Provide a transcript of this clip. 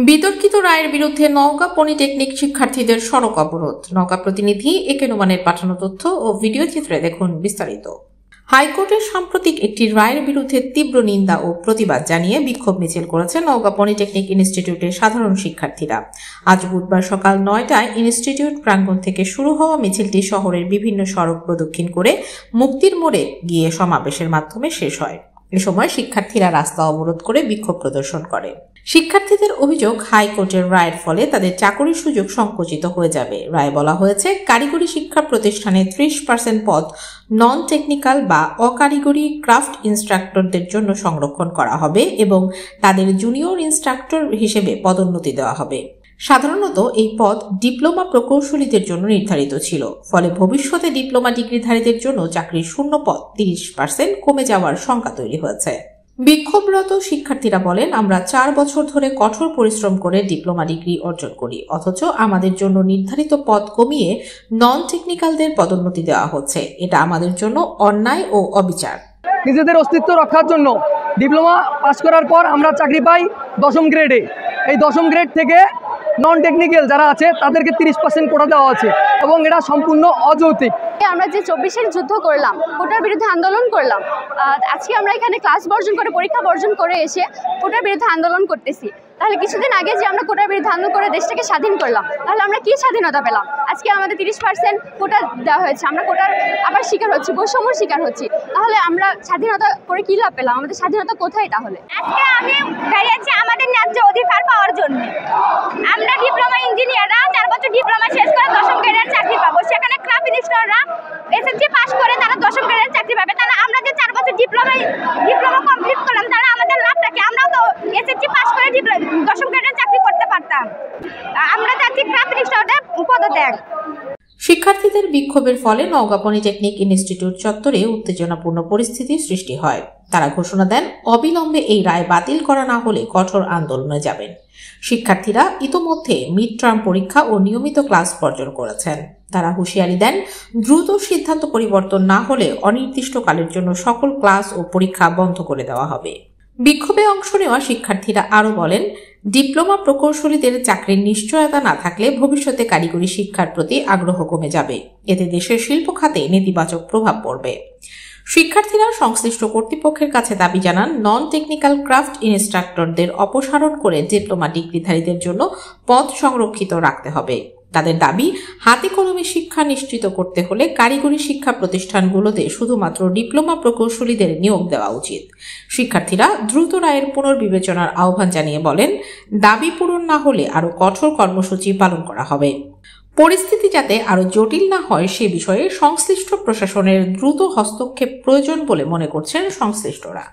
বিতর্কিত রায়ের বিরুদ্ধে নওগাঁ পলিটেকনিক শিক্ষার্থীদের সড়ক অবরোধ। নওগাঁ প্রতিনিধি একে নোমানের পাঠানো তথ্য ও ভিডিও চিত্রে দেখুন বিস্তারিত। হাইকোর্টের সাম্প্রতিক একটি রায়ের বিরুদ্ধে তীব্র নিন্দা ও প্রতিবাদ জানিয়ে বিক্ষোভ মিছিল করেছে নওগাঁ পলিটেকনিক ইনস্টিটিউটের সাধারণ শিক্ষার্থীরা। আজ বুধবার সকাল ৯টায় ইনস্টিটিউট প্রাঙ্গণ থেকে শুরু হওয়া মিছিলটি শহরের বিভিন্ন সড়ক প্রদক্ষিণ করে মুক্তির মোড়ে গিয়ে সমাবেশের মাধ্যমে শেষ হয়। এ সময় শিক্ষার্থীরা রাস্তা অবরোধ করে বিক্ষোভ প্রদর্শন করে। শিক্ষার্থীদের অভিযোগ, হাইকোর্টের রায়ের ফলে তাদের চাকরির সুযোগ সংকুচিত হয়ে যাবে। রায়ে বলা হয়েছে, কারিগরি শিক্ষা প্রতিষ্ঠানে 30% পদ নন টেকনিক্যাল বা অকারিগরি ক্রাফট ইনস্ট্রাক্টরদের জন্য সংরক্ষণ করা হবে এবং তাদের জুনিয়র ইনস্ট্রাক্টর হিসেবে পদোন্নতি দেওয়া হবে। সাধারণত এই পদ ডিপ্লোমা প্রকৌশলীদের জন্য নির্ধারিত ছিল, ফলে ভবিষ্যতে ডিপ্লোমা ডিগ্রিধারীদের জন্য চাকরির শূন্য পদ 30% কমে যাওয়ার শঙ্কা তৈরি হয়েছে। বিক্ষোভরত শিক্ষার্থীরা বলেন, আমরা 4 বছর ধরে কঠোর পরিশ্রম করে ডিপ্লোমা ডিগ্রি অর্জন করি, অথচ আমাদের জন্য নির্ধারিত পদ কমিয়ে নন টেকনিক্যালদের পদোন্নতি দেওয়া হচ্ছে। এটা আমাদের জন্য অন্যায় ও অবিচার। নিজেদের অস্তিত্ব রক্ষার জন্য ডিপ্লোমা পাস করার পর আমরা চাকরি পাই 10ম গ্রেডে। এই 10ম গ্রেড থেকে নন টেকনিক্যাল যারা আছে তাদেরকে 30% কোটা দেওয়া আছে এবং এটা সম্পূর্ণ অযৌক্তিক। আমরা যে 24-এর যুদ্ধ করলাম, কোটার বিরুদ্ধে আন্দোলন করলাম, আজকে আমরা এখানে ক্লাস বর্জন করে, পরীক্ষা বর্জন করে এসে কোটার বিরুদ্ধে আন্দোলন করতেছি। তাহলে কিছুদিন আগে যে আমরা কোটার বিরুদ্ধে আন্দোলন করে দেশটাকে স্বাধীন করলাম, তাহলে আমরা কি স্বাধীনতা পেলাম? আজকে আমাদের 30% কোটা দেওয়া হয়েছে, আমরা কোটার আবার শিকার হচ্ছি, বৈষম্যর শিকার হচ্ছি। তাহলে আমরা স্বাধীনতা করে কি লাভ পেলাম? আমাদের স্বাধীনতা কোথায় তাহলে? আজকে আমি দাঁড়িয়েছি আমাদের ন্যায্য অধিকার পাওয়ার জন্য। আমরা ডিপ্লোমা ইঞ্জিনিয়াররা 4 বছর ডিপ্লোমা শেষ করে 10ম গ্রেডের চাকরি পাবো, সেখানে ক্রাফট ইনস্ট্রাক্টররা এসএসসি পাস করে তারা 10ম গ্রেডের চাকরি পাবে। তাহলে আমরা যে 4 বছর ডিপ্লোমা কমপ্লিট করলাম, তাহলে আমাদের লাভটা কি? আমরাও তো এসএসসি পাস করে 10ম গ্রেডের চাকরি করতে পারতাম। আমরা চাচ্ছি ক্রাফট ইনস্ট্রাক্টরের পদত্যাগ। শিক্ষার্থীদের বিক্ষোভের ফলে নওগাঁ পলিটেকনিক ইনস্টিটিউট চত্বরে উত্তেজনাপূর্ণ পরিস্থিতি সৃষ্টি হয়। তারা ঘোষণা দেন, অবিলম্বে এই রায় বাতিল করা না হলে কঠোর আন্দোলনে যাবেন। শিক্ষার্থীরা ইতোমধ্যে মিড টার্ম পরীক্ষা ও নিয়মিত ক্লাস বর্জন করেছেন। তারা হুঁশিয়ারি দেন, দ্রুত সিদ্ধান্ত পরিবর্তন না হলে অনির্দিষ্টকালের জন্য সকল ক্লাস ও পরীক্ষা বন্ধ করে দেওয়া হবে। বিক্ষোভে অংশ নেওয়া শিক্ষার্থীরা আরও বলেন, ডিপ্লোমা প্রকৌশলীদের চাকরির নিশ্চয়তা না থাকলে ভবিষ্যতে কারিগরি শিক্ষার প্রতি আগ্রহ কমে যাবে। এতে দেশের শিল্প খাতে নেতিবাচক প্রভাব পড়বে। শিক্ষার্থীরা সংশ্লিষ্ট কর্তৃপক্ষের কাছে দাবি জানান, নন টেকনিক্যাল ক্রাফট ইনস্ট্রাক্টরদের অপসারণ করে ডিপ্লোমা ডিগ্রিধারীদের জন্য পদ সংরক্ষিত রাখতে হবে। তাদের দাবি, হাতে কলমে শিক্ষা নিশ্চিত করতে হলে কারিগরি শিক্ষা প্রতিষ্ঠানগুলোতে শুধুমাত্র ডিপ্লোমা প্রকৌশলীদের নিয়োগ দেওয়া উচিত। শিক্ষার্থীরা দ্রুত রায়ের পুনর্বিবেচনার আহ্বান জানিয়ে বলেন, দাবি পূরণ না হলে আরও কঠোর কর্মসূচি পালন করা হবে। পরিস্থিতি যাতে আরও জটিল না হয় সে বিষয়ে সংশ্লিষ্ট প্রশাসনের দ্রুত হস্তক্ষেপ প্রয়োজন বলে মনে করছেন সংশ্লিষ্টরা।